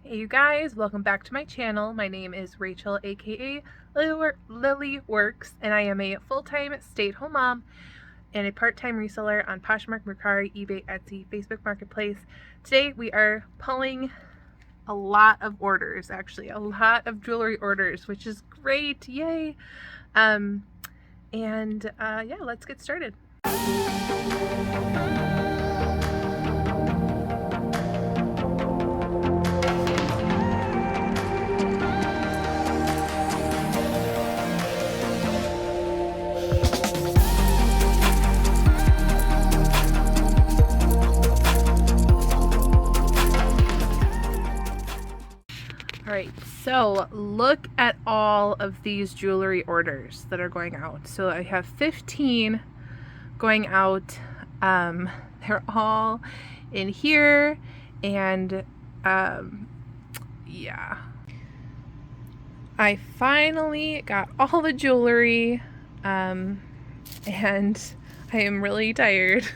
Hey you guys, welcome back to my channel. My name is Rachel, aka Lily Works, and I am a full-time stay-at-home mom and a part-time reseller on Poshmark, Mercari, eBay, Etsy, Facebook Marketplace. Today we are pulling a lot of orders, actually a lot of jewelry orders, which is great, yay! Yeah, let's get started. Alright, so look at all of these jewelry orders that are going out. So I have 15 going out. They're all in here, and yeah. I finally got all the jewelry, and I am really tired.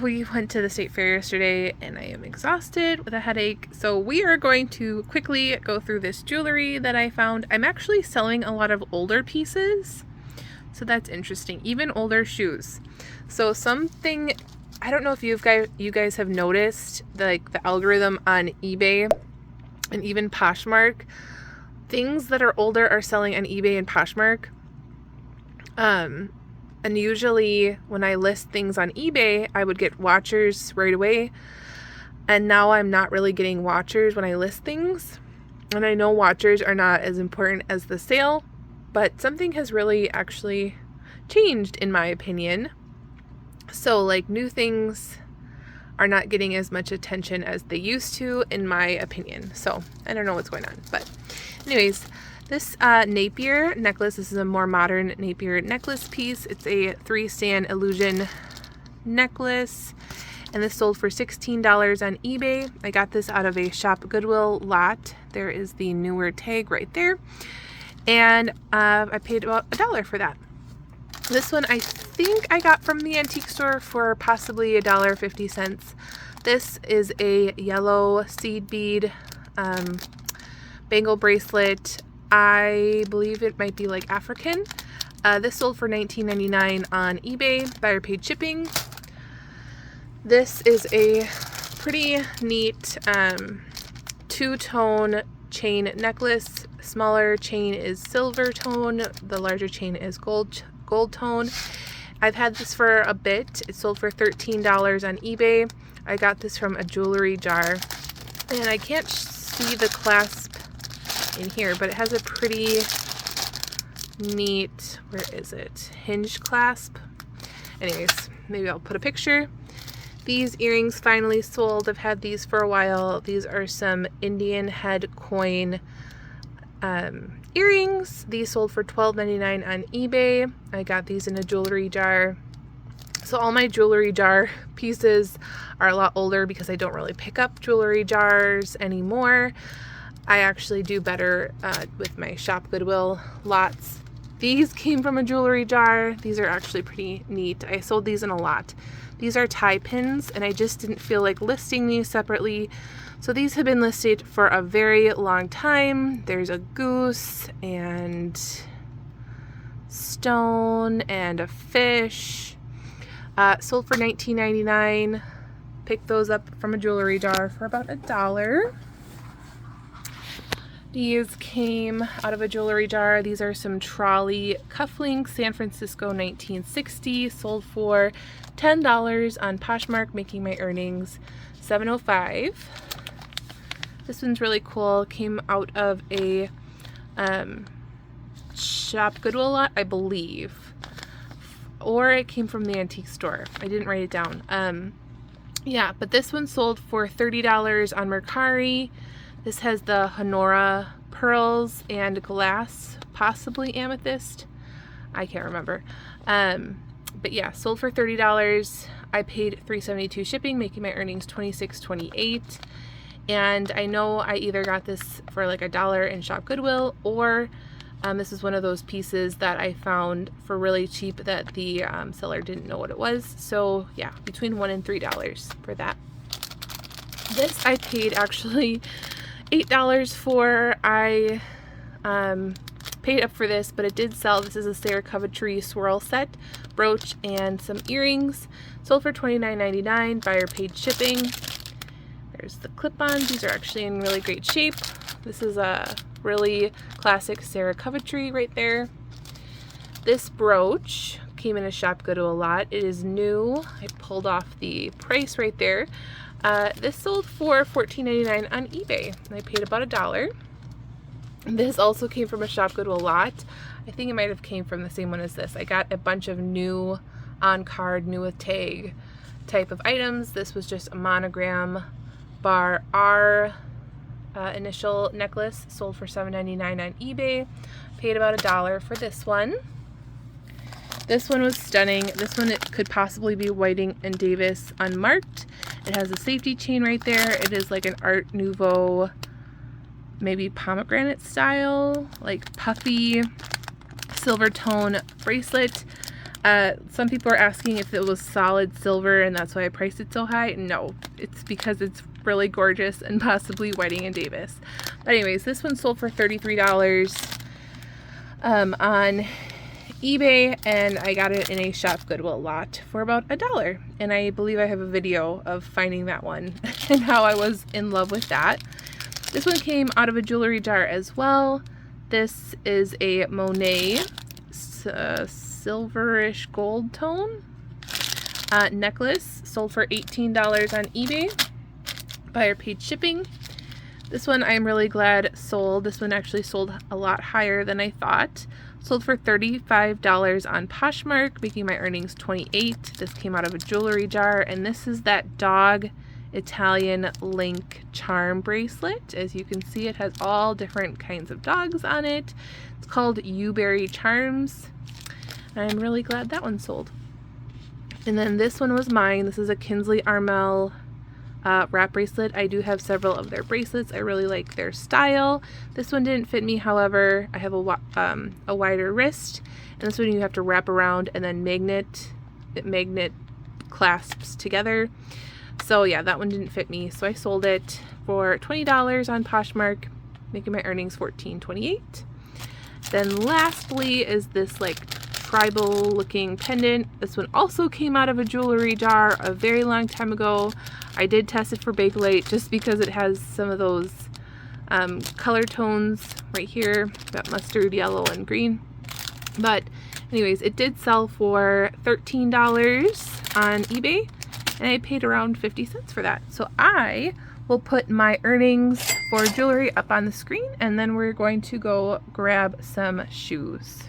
We went to the state fair yesterday and I am exhausted with a headache. So we are going to quickly go through this jewelry that I found. I'm actually selling a lot of older pieces, so that's interesting. Even older shoes. So something, I don't know if you guys have noticed, like the algorithm on eBay and even Poshmark, things that are older are selling on eBay and Poshmark. And usually when I list things on eBay, I would get watchers right away. And now I'm not really getting watchers when I list things. And I know watchers are not as important as the sale, but something has really actually changed in my opinion. So like new things are not getting as much attention as they used to, in my opinion. So I don't know what's going on, but anyways, this Napier necklace, this is a more modern Napier necklace piece. It's a 3-stand illusion necklace, and this sold for $16 on eBay. I got this out of a Shop Goodwill lot. There is the newer tag right there. And I paid about $1 for that. This one I think I got from the antique store for possibly $1.50. This is a yellow seed bead bangle bracelet. I believe it might be like African. This sold for $19.99 on eBay. Buyer paid shipping. This is a pretty neat two-tone chain necklace. Smaller chain is silver tone. The larger chain is gold tone. I've had this for a bit. It sold for $13 on eBay. I got this from a jewelry jar, and I can't see the clasp in here, but it has a pretty neat, where is it, hinge clasp. Anyways, maybe I'll put a picture. These earrings finally sold. I've had these for a while. These are some Indian head coin earrings. These sold for $12.99 on eBay. I got these in a jewelry jar. So all my jewelry jar pieces are a lot older because I don't really pick up jewelry jars anymore. I actually do better with my Shop Goodwill lots. These came from a jewelry jar. These are actually pretty neat. I sold these in a lot. These are tie pins, and I just didn't feel like listing these separately. So these have been listed for a very long time. There's a goose and stone and a fish. Sold for $19.99. Picked those up from a jewelry jar for about $1. These came out of a jewelry jar. These are some trolley cufflinks, San Francisco 1960, sold for $10 on Poshmark, making my earnings $7.05. This one's really cool. Came out of a Shop Goodwill lot, I believe, or it came from the antique store. I didn't write it down. Yeah, but this one sold for $30 on Mercari. This has the Honora pearls and glass, possibly amethyst. I can't remember. But yeah, sold for $30. I paid $3.72 shipping, making my earnings $26.28. And I know I either got this for like $1 in Shop Goodwill, or this is one of those pieces that I found for really cheap that the seller didn't know what it was. So yeah, between $1 and $3 for that. This I paid actually $8 for. I paid up for this, but it did sell. This is a Sarah Coventry swirl set, brooch, and some earrings. Sold for $29.99. Buyer paid shipping. There's the clip-ons. These are actually in really great shape. This is a really classic Sarah Coventry right there. This brooch came in a Shop Go To A Lot. It is new. I pulled off the price right there. This sold for $14.99 on eBay, and I paid about $1. This also came from a Shop Go To A Lot. I think it might have came from the same one as this. I got a bunch of new on card, new with tag type of items. This was just a monogram bar R initial necklace, sold for $7.99 on eBay. Paid about $1 for this one. This one was stunning. This one, it could possibly be Whiting & Davis unmarked. It has a safety chain right there. It is like an Art Nouveau, maybe pomegranate style, like puffy silver tone bracelet. Some people are asking if it was solid silver and that's why I priced it so high. No, it's because it's really gorgeous and possibly Whiting & Davis. But anyways, this one sold for $33 on eBay, and I got it in a Shop Go To A Lot for about $1. And I believe I have a video of finding that one and how I was in love with that. This one came out of a jewelry jar as well. This is a Monet silverish gold tone necklace, sold for $18 on eBay. Buyer paid shipping. This one I am really glad sold. This one actually sold a lot higher than I thought. Sold for $35 on Poshmark, making my earnings $28. This came out of a jewelry jar, and this is that dog Italian link charm bracelet. As you can see, it has all different kinds of dogs on it. It's called Uberry Charms. I'm really glad that one sold. And then this one was mine. This is a Kinsley Armel wrap bracelet. I do have several of their bracelets. I really like their style. This one didn't fit me, however. I have a wider wrist, and this one you have to wrap around and then magnet clasps together. So yeah, that one didn't fit me, so I sold it for $20 on Poshmark, making my earnings $14.28. Then lastly is this like tribal looking pendant. This one also came out of a jewelry jar a very long time ago. I did test it for Bakelite just because it has some of those color tones right here, that mustard, yellow, and green. But anyways, it did sell for $13 on eBay, and I paid around 50 cents for that. So I will put my earnings for jewelry up on the screen, and then we're going to go grab some shoes.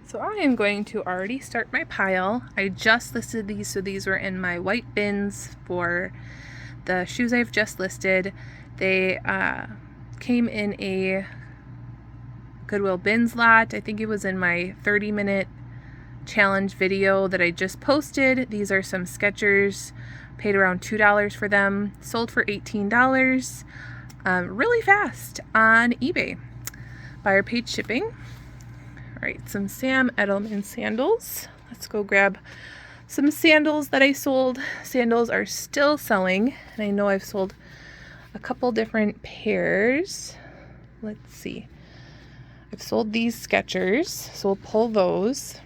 So I am going to already start my pile. I just listed these, so these were in my white bins for the shoes I've just listed. They came in a Goodwill bins lot. I think it was in my 30-minute challenge video that I just posted. These are some Skechers. Paid around $2 for them. Sold for $18 really fast on eBay. Buyer paid shipping. All right, some Sam Edelman sandals. Let's go grab some sandals that I sold. Sandals are still selling, and I know I've sold a couple different pairs. Let's see. I've sold these Skechers, so we'll pull those.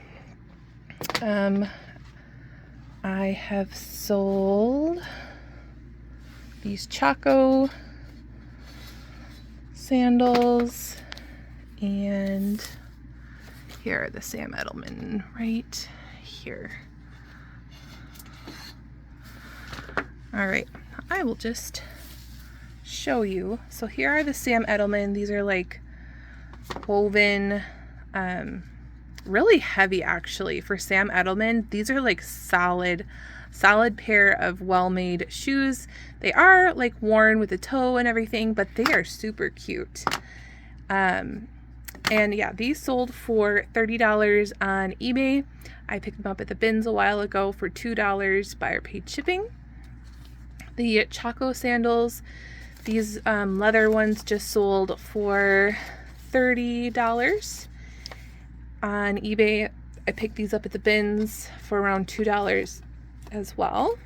I have sold these Chaco sandals, and here are the Sam Edelman right here. All right, I will just show you. So here are the Sam Edelman. These are like woven, really heavy actually for Sam Edelman. These are like solid pair of well-made shoes. They are like worn with the toe and everything, but they are super cute. And yeah, these sold for $30 on eBay. I picked them up at the bins a while ago for $2. Buyer paid shipping. The Chaco sandals, these leather ones just sold for $30 on eBay. I picked these up at the bins for around $2 as well.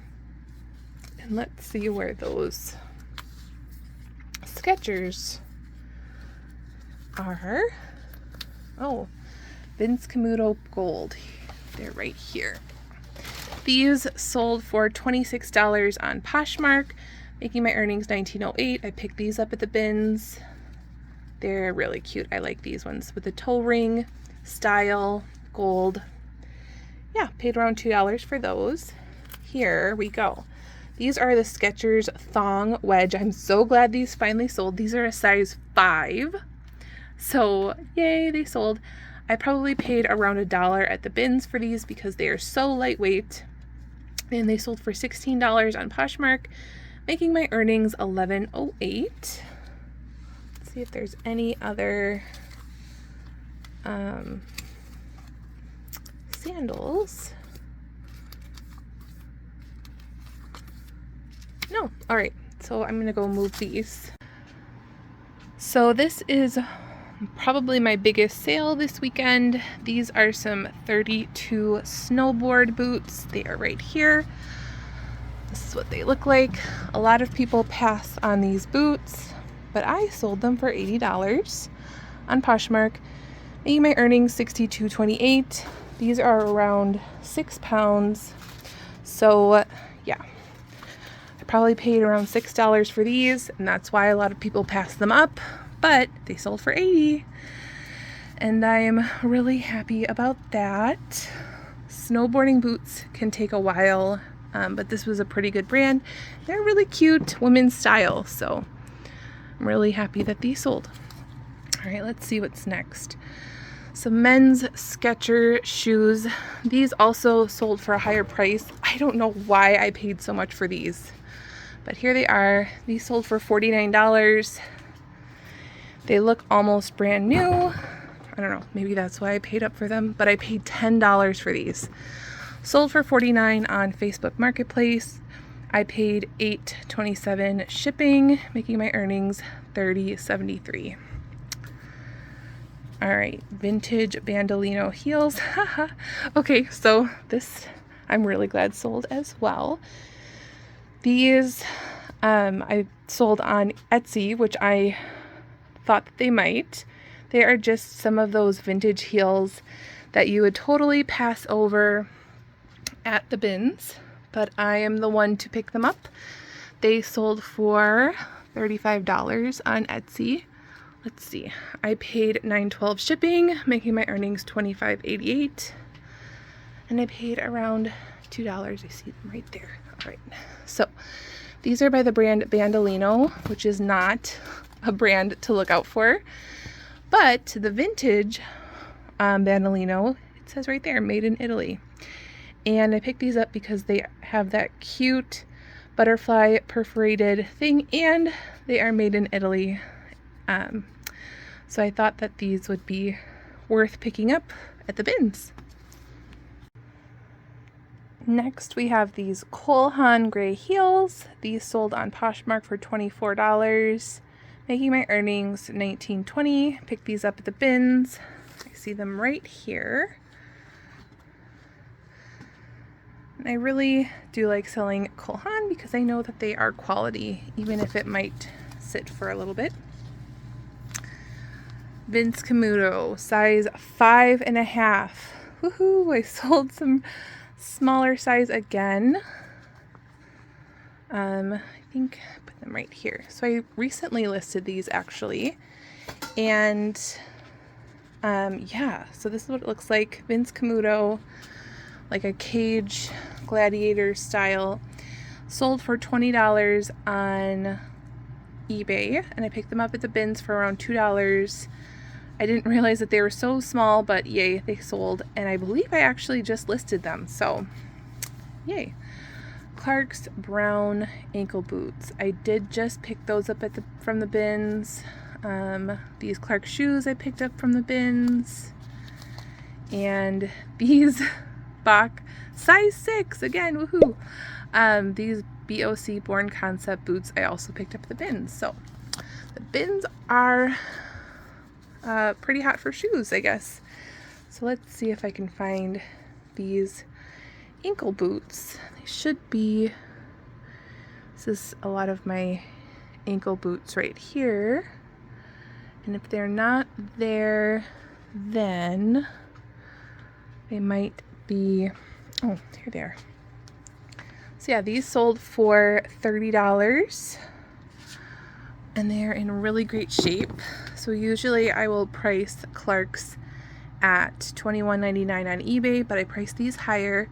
And let's see where those Skechers are, oh, Vince Camuto Gold. They're right here. These sold for $26 on Poshmark, making my earnings $19.08. I picked these up at the bins. They're really cute. I like these ones with the toe ring, style, gold. Yeah, paid around $2 for those. Here we go. These are the Skechers Thong Wedge. I'm so glad these finally sold. These are a size 5. So, yay, they sold. I probably paid around $1 at the bins for these because they are so lightweight. And they sold for $16 on Poshmark, making my earnings $11.08. Let's see if there's any other sandals. No. All right. So I'm going to go move these. So this is probably my biggest sale this weekend. These are some 32 snowboard boots. They are right here. This is what they look like. A lot of people pass on these boots, but I sold them for $80 on Poshmark, making my earnings $62.28. These are around 6 pounds. So yeah, I probably paid around $6 for these, and that's why a lot of people pass them up, but they sold for $80. And I'm really happy about that. Snowboarding boots can take a while, but this was a pretty good brand. They're really cute, women's style, so I'm really happy that these sold. All right, let's see what's next. Some men's Skechers shoes. These also sold for a higher price. I don't know why I paid so much for these, but here they are. These sold for $49. They look almost brand new. I don't know, maybe that's why I paid up for them, but I paid $10 for these. Sold for $49 on Facebook Marketplace. I paid $8.27 shipping, making my earnings $30.73. All right, vintage Bandolino heels. Okay, so this I'm really glad sold as well. These I sold on Etsy, which I thought that they might. They are just some of those vintage heels that you would totally pass over at the bins, but I am the one to pick them up. They sold for $35 on Etsy. Let's see, I paid $9.12 shipping, making my earnings $25.88, and I paid around $2. I see them right there. All right, so these are by the brand Bandolino, which is not a brand to look out for, but the vintage Bandolino, it says right there, made in Italy. And I picked these up because they have that cute butterfly perforated thing, and they are made in Italy. So I thought that these would be worth picking up at the bins. Next, we have these Cole Haan gray heels. These sold on Poshmark for $24, making my earnings $19.20. Picked these up at the bins. I see them right here. And I really do like selling Cole Haan because I know that they are quality, even if it might sit for a little bit. Vince Camuto, size 5.5. Woohoo! I sold some smaller size again. I think I put them right here. So I recently listed these actually, and yeah. So this is what it looks like. Vince Camuto, like a cage gladiator style. Sold for $20 on eBay, and I picked them up at the bins for around $2. I didn't realize that they were so small, but yay, they sold, and I believe I actually just listed them, so yay. Clark's brown ankle boots. I did just pick those up from the bins. These Clark shoes I picked up from the bins, and these Bach size 6 again, woohoo. These BOC Born Concept boots I also picked up at the bins. So the bins are pretty hot for shoes, I guess. So let's see if I can find these ankle boots. They should be, this is a lot of my ankle boots right here. And if they're not there, then they might be, oh, here they are. So yeah, these sold for $30 and they're in really great shape. So usually I will price Clarks at $21.99 on eBay, but I price these higher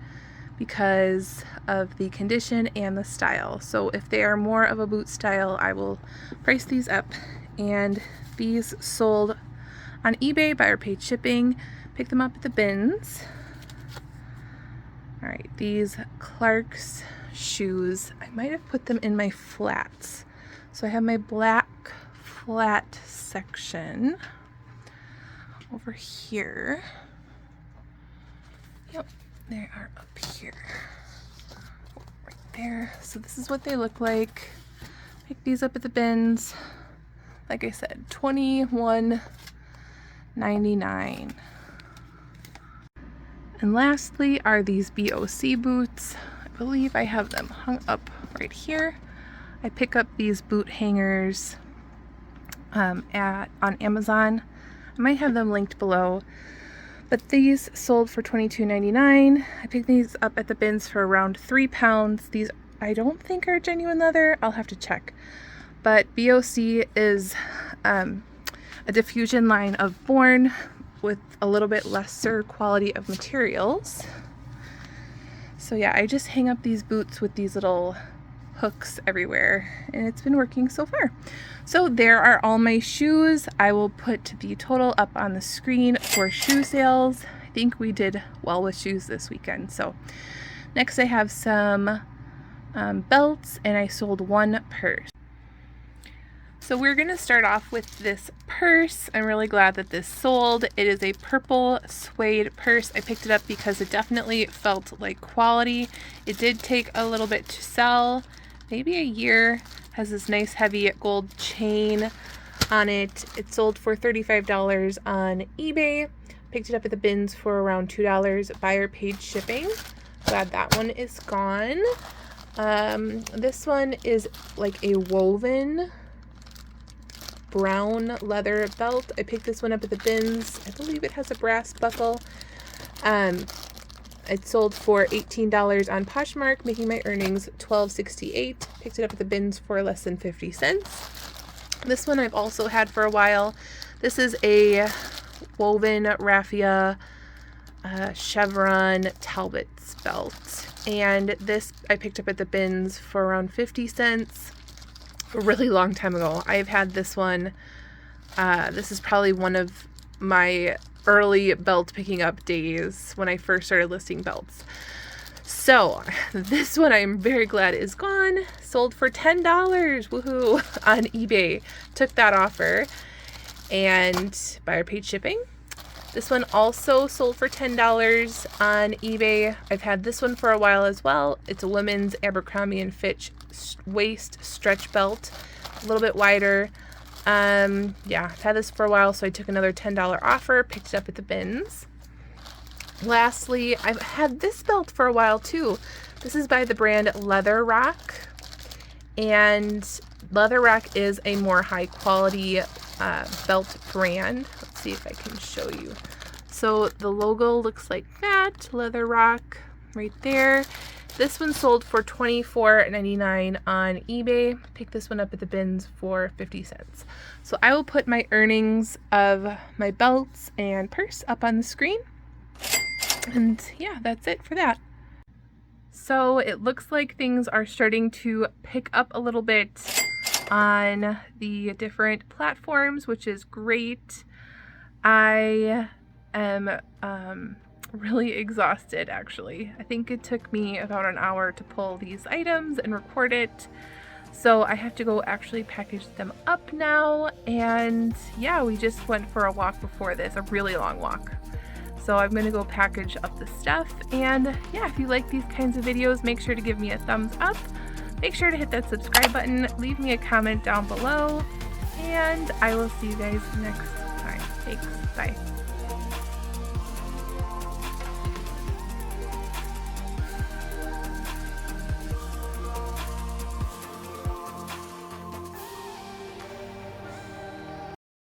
because of the condition and the style. So if they are more of a boot style, I will price these up. And these sold on eBay, buyer paid shipping. Pick them up at the bins. All right, these Clarks shoes, I might have put them in my flats. So I have my black flat section over here. Yep, they are up here. Right there. So this is what they look like. Pick these up at the bins. Like I said, $21.99. And lastly are these BOC boots. I believe I have them hung up right here. I pick up these boot hangers on Amazon. I might have them linked below. But these sold for $22.99. I picked these up at the bins for around 3 pounds. These I don't think are genuine leather. I'll have to check. But BOC is a diffusion line of Born with a little bit lesser quality of materials. So yeah, I just hang up these boots with these little hooks everywhere and it's been working so far. So there are all my shoes. I will put the total up on the screen for shoe sales. I think we did well with shoes this weekend. So next I have some belts and I sold 1 purse. So we're going to start off with this purse. I'm really glad that this sold. It is a purple suede purse. I picked it up because it definitely felt like quality. It did take a little bit to sell, maybe a year. Has this nice heavy gold chain on it. It sold for $35 on eBay. Picked it up at the bins for around $2. Buyer paid shipping. Glad that one is gone. This one is like a woven brown leather belt. I picked this one up at the bins. I believe it has a brass buckle. It sold for $18 on Poshmark, making my earnings $12.68. Picked it up at the bins for less than 50 cents. This one I've also had for a while. This is a woven raffia chevron Talbot's belt. And this I picked up at the bins for around 50 cents. A really long time ago. I've had this one. This is probably one of my early belt picking up days when I first started listing belts. So this one I'm very glad is gone. Sold for $10. Woohoo! On eBay. Took that offer and buyer paid shipping. This one also sold for $10 on eBay. I've had this one for a while as well. It's a women's Abercrombie & Fitch waist stretch belt, a little bit wider. Yeah, I've had this for a while, so I took another $10 offer, picked it up at the bins. Lastly, I've had this belt for a while too. This is by the brand Leather Rock, and Leather Rock is a more high quality belt brand. Let's see if I can show you. So the logo looks like that, Leather Rock right there. This one sold for $24.99 on eBay. Pick this one up at the bins for 50 cents. So I will put my earnings of my belts and purse up on the screen. And yeah, that's it for that. So it looks like things are starting to pick up a little bit on the different platforms, which is great. I am really exhausted actually. I think it took me about an hour to pull these items and record it. So I have to go actually package them up now. And yeah, we just went for a walk before this, a really long walk. So I'm gonna go package up the stuff. And yeah, if you like these kinds of videos, make sure to give me a thumbs up. Make sure to hit that subscribe button, leave me a comment down below, and I will see you guys next time. Thanks, bye.